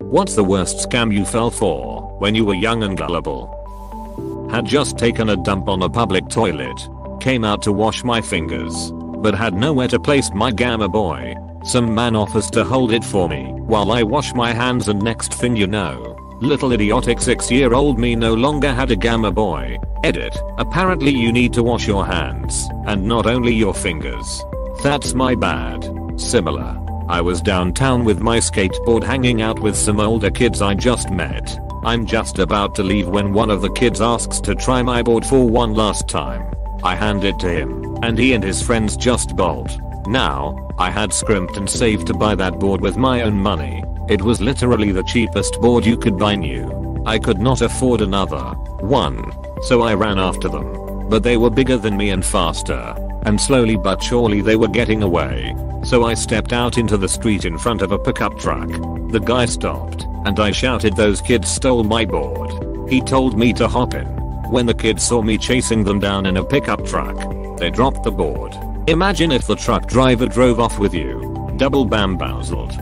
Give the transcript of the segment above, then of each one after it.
What's the worst scam you fell for when you were young and gullible? Had just taken a dump on a public toilet. Came out to wash my fingers, but had nowhere to place my Gamma Boy. Some man offers to hold it for me while I wash my hands, and next thing you know, little idiotic 6-year-old me no longer had a Gamma Boy. Edit. Apparently you need to wash your hands, and not only your fingers. That's my bad. Similar. I was downtown with my skateboard hanging out with some older kids I just met. I'm just about to leave when one of the kids asks to try my board for one last time. I hand it to him, and he and his friends just bolt. Now, I had scrimped and saved to buy that board with my own money. It was literally the cheapest board you could buy new. I could not afford another one, so I ran after them. But they were bigger than me and faster, and slowly but surely they were getting away. So I stepped out into the street in front of a pickup truck. The guy stopped, and I shouted, "Those kids stole my board." He told me to hop in. When the kids saw me chasing them down in a pickup truck, they dropped the board. Imagine if the truck driver drove off with you. Double bamboozled.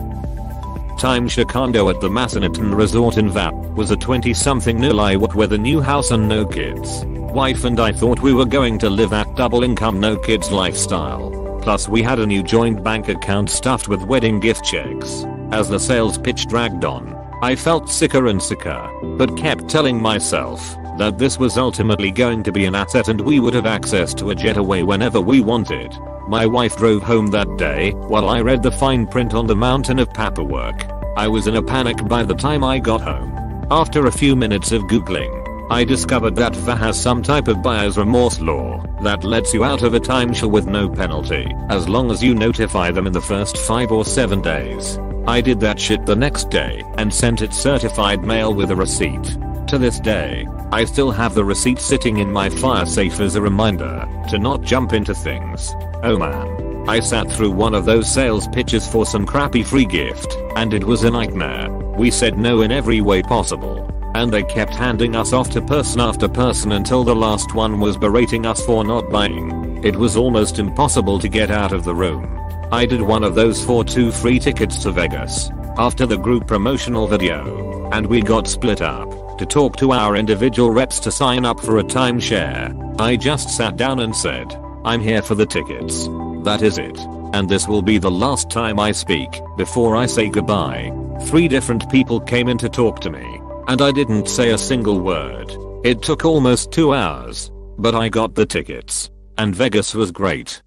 Timeshare condo at the Massanutten Resort in Vapp was a 20-something newlywed with a new house and no kids. Wife and I thought we were going to live that double income no kids lifestyle. Plus we had a new joint bank account stuffed with wedding gift checks. As the sales pitch dragged on, I felt sicker and sicker, but kept telling myself that this was ultimately going to be an asset and we would have access to a getaway whenever we wanted. My wife drove home that day while I read the fine print on the mountain of paperwork. I was in a panic by the time I got home. After a few minutes of googling, I discovered that VA has some type of buyer's remorse law that lets you out of a timeshare with no penalty as long as you notify them in the first 5 or 7 days. I did that shit the next day and sent it certified mail with a receipt. To this day, I still have the receipt sitting in my fire safe as a reminder to not jump into things. Oh man, I sat through one of those sales pitches for some crappy free gift, and it was a nightmare. We said no in every way possible, and they kept handing us off to person after person until the last one was berating us for not buying. It was almost impossible to get out of the room. I did one of those for 2 free tickets to Vegas after the group promotional video, and we got split up to talk to our individual reps to sign up for a timeshare. I just sat down and said, "I'm here for the tickets. That is it. And this will be the last time I speak before I say goodbye." 3 different people came in to talk to me, and I didn't say a single word. It took almost 2 hours, but I got the tickets, and Vegas was great.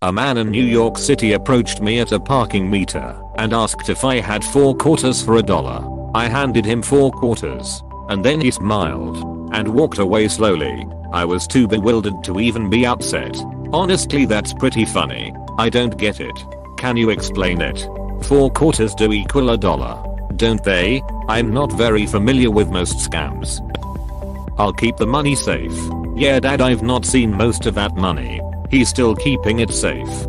A man in New York City approached me at a parking meter and asked if I had 4 quarters for $1. I handed him 4 quarters, and then he smiled and walked away slowly. I was too bewildered to even be upset. Honestly, that's pretty funny. I don't get it. Can you explain it? 4 quarters do equal $1, don't they? I'm not very familiar with most scams. I'll keep the money safe. Yeah, Dad, I've not seen most of that money. He's still keeping it safe.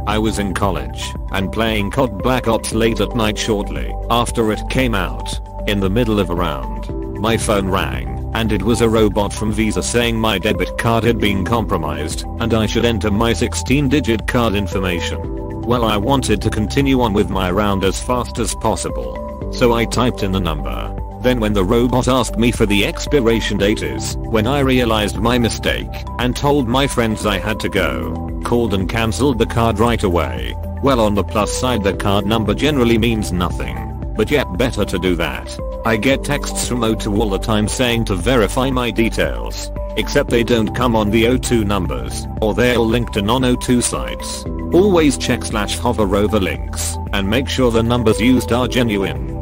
I was in college and playing COD Black Ops late at night shortly after it came out. In the middle of a round, my phone rang, and it was a robot from Visa saying my debit card had been compromised and I should enter my 16-digit card information. Well, I wanted to continue on with my round as fast as possible, so I typed in the number. Then when the robot asked me for the expiration date is when I realized my mistake and told my friends I had to go, called and cancelled the card right away. Well, on the plus side, the card number generally means nothing, but yet better to do that. I get texts from O2 all the time saying to verify my details, except they don't come on the O2 numbers, or they'll link to non-O2 sites. Always check /hover over links and make sure the numbers used are genuine.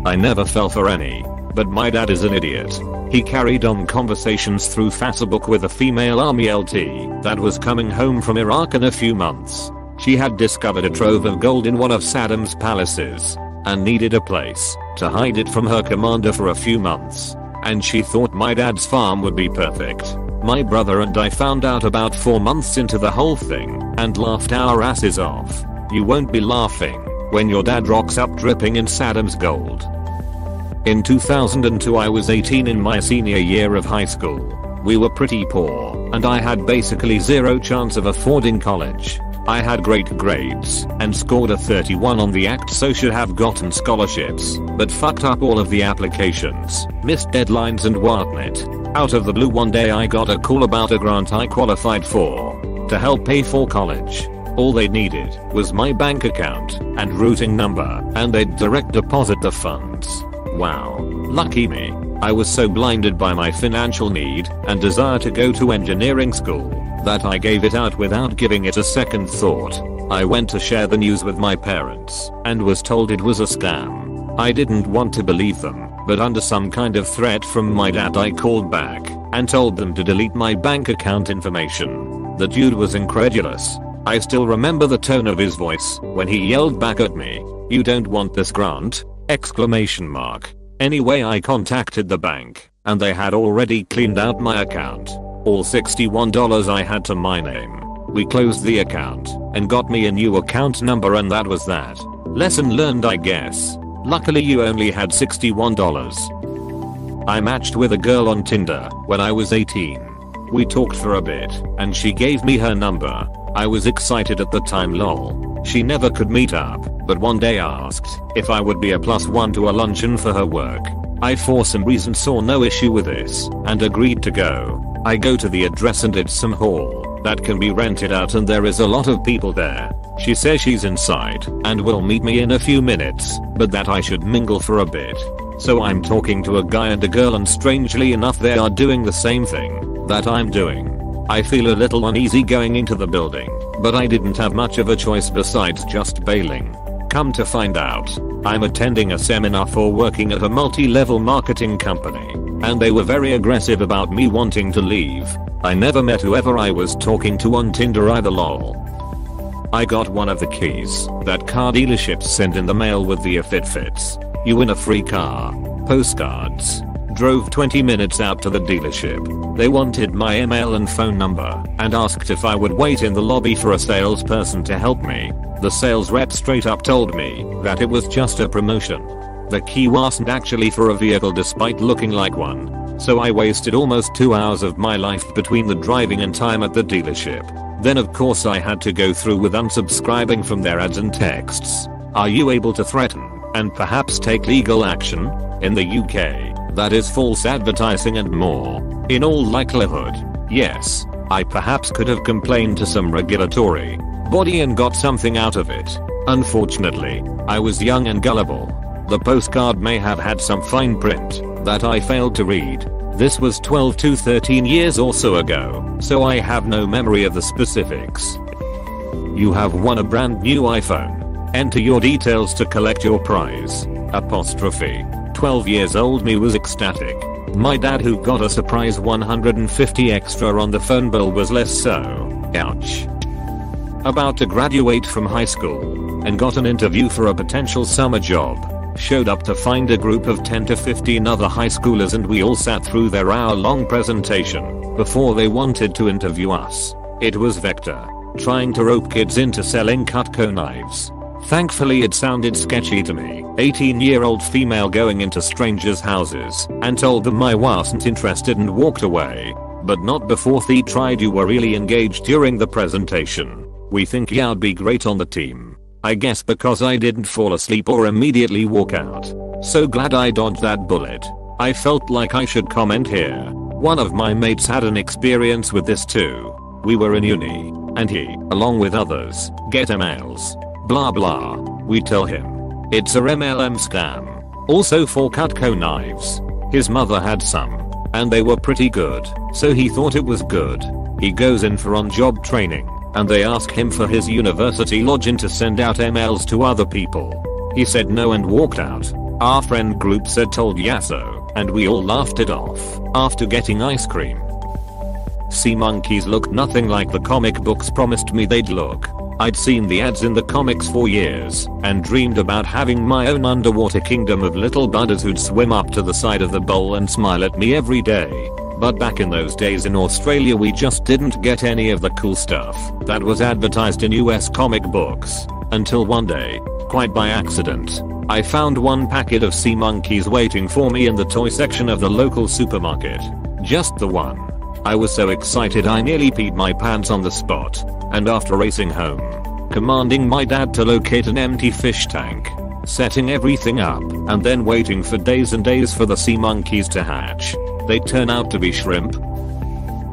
I never fell for any, but my dad is an idiot. He carried on conversations through Facebook with a female army LT that was coming home from Iraq in a few months. She had discovered a trove of gold in one of Saddam's palaces and needed a place to hide it from her commander for a few months, and she thought my dad's farm would be perfect. My brother and I found out about 4 months into the whole thing and laughed our asses off. You won't be laughing when your dad rocks up dripping in Saddam's gold. In 2002, I was 18 in my senior year of high school. We were pretty poor, and I had basically zero chance of affording college. I had great grades and scored a 31 on the ACT, so should have gotten scholarships, but fucked up all of the applications, missed deadlines and whatnot. Out of the blue one day I got a call about a grant I qualified for to help pay for college. All they needed was my bank account and routing number, and they'd direct deposit the funds. Wow. Lucky me. I was so blinded by my financial need and desire to go to engineering school that I gave it out without giving it a second thought. I went to share the news with my parents and was told it was a scam. I didn't want to believe them, but under some kind of threat from my dad I called back and told them to delete my bank account information. The dude was incredulous. I still remember the tone of his voice when he yelled back at me, "You don't want this grant?" Exclamation mark. Anyway, I contacted the bank and they had already cleaned out my account. All $61 I had to my name. We closed the account and got me a new account number, and that was that. Lesson learned, I guess. Luckily you only had $61. I matched with a girl on Tinder when I was 18. We talked for a bit and she gave me her number. I was excited at the time, lol. She never could meet up, but one day asked if I would be a +1 to a luncheon for her work. I for some reason saw no issue with this and agreed to go. I go to the address and it's some hall that can be rented out and there is a lot of people there. She says she's inside and will meet me in a few minutes, but that I should mingle for a bit. So I'm talking to a guy and a girl, and strangely enough they are doing the same thing that I'm doing. I feel a little uneasy going into the building, but I didn't have much of a choice besides just bailing. Come to find out, I'm attending a seminar for working at a multi-level marketing company, and they were very aggressive about me wanting to leave. I never met whoever I was talking to on Tinder either, lol. I got one of the keys that car dealerships send in the mail with the "if it fits, you win a free car" postcards. Drove 20 minutes out to the dealership. They wanted my email and phone number and asked if I would wait in the lobby for a salesperson to help me. The sales rep straight up told me that it was just a promotion. The key wasn't actually for a vehicle despite looking like one. So I wasted almost 2 hours of my life between the driving and time at the dealership. Then of course I had to go through with unsubscribing from their ads and texts. Are you able to threaten and perhaps take legal action? In the UK, that is false advertising and more. In all likelihood, yes. I perhaps could have complained to some regulatory body and got something out of it. Unfortunately, I was young and gullible. The postcard may have had some fine print that I failed to read. This was 12 to 13 years or so ago, so I have no memory of the specifics. You have won a brand new iPhone. Enter your details to collect your prize. Apostrophe. 12 years old me was ecstatic. My dad, who got a surprise 150 extra on the phone bill, was less so. Ouch. About to graduate from high school and got an interview for a potential summer job. Showed up to find a group of 10 to 15 other high schoolers and we all sat through their hour-long presentation before they wanted to interview us. It was Vector, trying to rope kids into selling Cutco knives. Thankfully it sounded sketchy to me. 18-year-old female going into strangers' houses and told them I wasn't interested and walked away. But not before they tried. You were really engaged during the presentation. We think you'd be great on the team. I guess because I didn't fall asleep or immediately walk out. So glad I dodged that bullet. I felt like I should comment here. One of my mates had an experience with this too. We were in uni, and he, along with others, get emails. Blah blah. We tell him it's a MLM scam. Also for Cutco knives. His mother had some, and they were pretty good, so he thought it was good. He goes in for on-job training, and they ask him for his university login to send out emails to other people. He said no and walked out. Our friend group said told Yasso, and we all laughed it off after getting ice cream. Sea monkeys looked nothing like the comic books promised me they'd look. I'd seen the ads in the comics for years and dreamed about having my own underwater kingdom of little budders who'd swim up to the side of the bowl and smile at me every day. But back in those days in Australia we just didn't get any of the cool stuff that was advertised in US comic books. Until one day, quite by accident, I found one packet of sea monkeys waiting for me in the toy section of the local supermarket. Just the one. I was so excited I nearly peed my pants on the spot, and after racing home, commanding my dad to locate an empty fish tank, setting everything up, and then waiting for days and days for the sea monkeys to hatch. They turn out to be shrimp.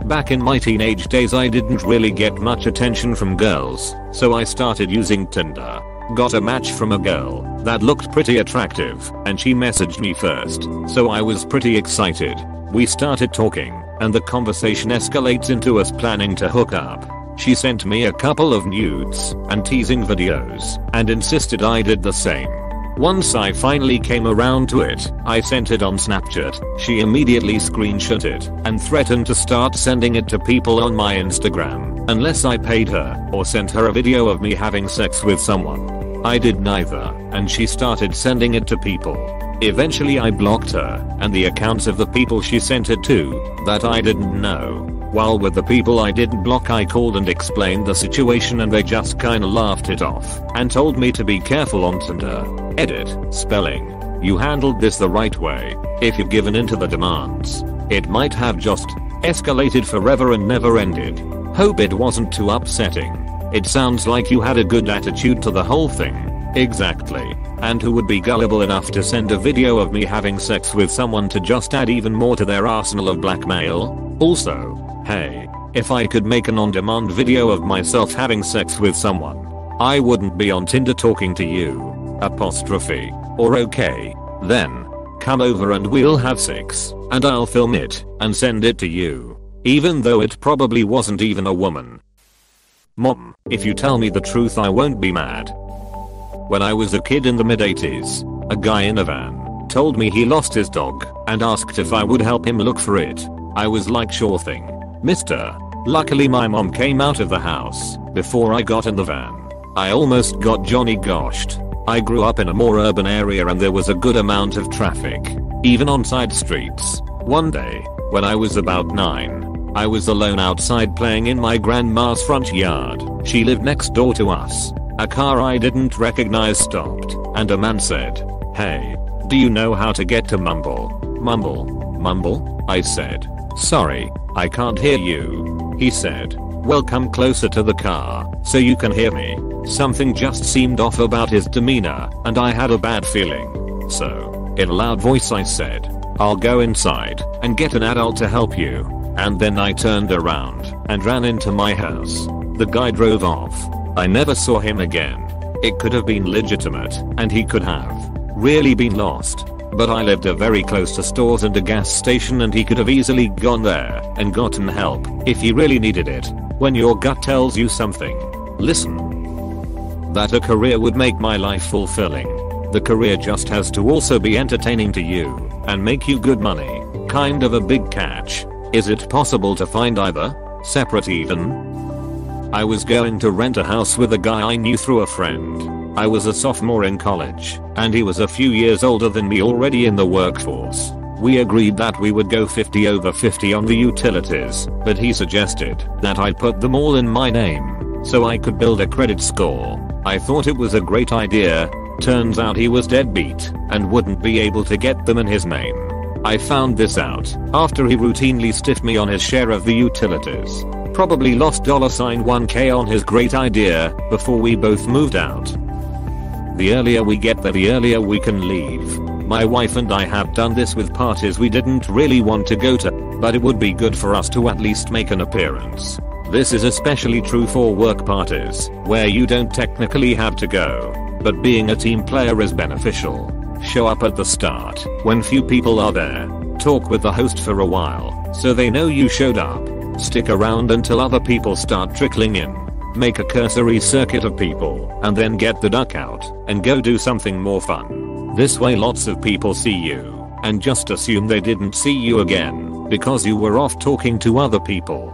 Back in my teenage days I didn't really get much attention from girls, so I started using Tinder. Got a match from a girl that looked pretty attractive, and she messaged me first, so I was pretty excited. We started talking, and the conversation escalates into us planning to hook up. She sent me a couple of nudes and teasing videos, and insisted I did the same. Once I finally came around to it, I sent it on Snapchat. She immediately screenshot it and threatened to start sending it to people on my Instagram unless I paid her or sent her a video of me having sex with someone. I did neither, and she started sending it to people. Eventually I blocked her and the accounts of the people she sent it to that I didn't know. While with the people I didn't block I called and explained the situation, and they just kinda laughed it off and told me to be careful on Tinder. Edit. Spelling. You handled this the right way. If you'd given into the demands, it might have just escalated forever and never ended. Hope it wasn't too upsetting. It sounds like you had a good attitude to the whole thing. Exactly. And who would be gullible enough to send a video of me having sex with someone to just add even more to their arsenal of blackmail? Also, hey, if I could make an on-demand video of myself having sex with someone, I wouldn't be on Tinder talking to you. Apostrophe. Or okay. Then, come over and we'll have sex, and I'll film it and send it to you. Even though it probably wasn't even a woman. Mom, if you tell me the truth I won't be mad. When I was a kid in the mid-80s, a guy in a van told me he lost his dog and asked if I would help him look for it. I was like, sure thing, mister. Luckily my mom came out of the house before I got in the van. I almost got Johnny goshed. I grew up in a more urban area and there was a good amount of traffic, even on side streets. One day, when I was about 9, I was alone outside playing in my grandma's front yard. She lived next door to us. A car I didn't recognize stopped, and a man said, "Hey, do you know how to get to Mumble?" "Mumble? Mumble?" I said. "Sorry, I can't hear you." He said, "Well, come closer to the car so you can hear me." Something just seemed off about his demeanor, and I had a bad feeling. So, in a loud voice I said, "I'll go inside and get an adult to help you." And then I turned around and ran into my house. The guy drove off. I never saw him again. It could have been legitimate, and he could have really been lost. But I lived very close to stores and a gas station, and he could have easily gone there and gotten help if he really needed it. When your gut tells you something, listen. That a career would make my life fulfilling. The career just has to also be entertaining to you and make you good money. Kind of a big catch. Is it possible to find either? Separate even? I was going to rent a house with a guy I knew through a friend. I was a sophomore in college, and he was a few years older than me, already in the workforce. We agreed that we would go 50/50 on the utilities, but he suggested that I put them all in my name so I could build a credit score. I thought it was a great idea. Turns out he was deadbeat and wouldn't be able to get them in his name. I found this out after he routinely stiffed me on his share of the utilities. Probably lost $1K on his great idea before we both moved out. The earlier we get there, the earlier we can leave. My wife and I have done this with parties we didn't really want to go to, but it would be good for us to at least make an appearance. This is especially true for work parties, where you don't technically have to go, but being a team player is beneficial. Show up at the start when few people are there. Talk with the host for a while so they know you showed up. Stick around until other people start trickling in. Make a cursory circuit of people and then get the duck out and go do something more fun. This way lots of people see you and just assume they didn't see you again because you were off talking to other people.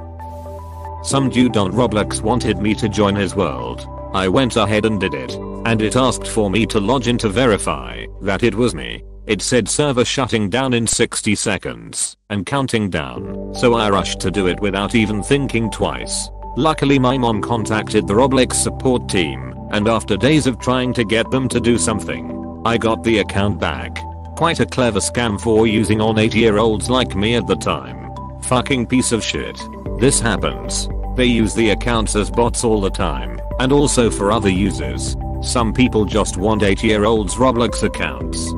Some dude on Roblox wanted me to join his world. I went ahead and did it, and it asked for me to log in to verify that it was me. It said server shutting down in 60 seconds and counting down, so I rushed to do it without even thinking twice. Luckily my mom contacted the Roblox support team, and after days of trying to get them to do something, I got the account back. Quite a clever scam for using on 8-year-olds like me at the time. Fucking piece of shit. This happens They use the accounts as bots all the time, and also for other users. Some people just want 8-year-olds Roblox accounts.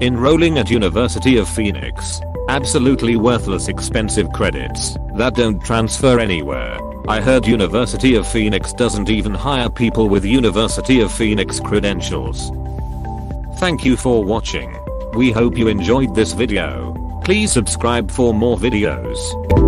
Enrolling at University of Phoenix. Absolutely worthless expensive credits that don't transfer anywhere. I heard University of Phoenix doesn't even hire people with University of Phoenix credentials. Thank you for watching. We hope you enjoyed this video. Please subscribe for more videos.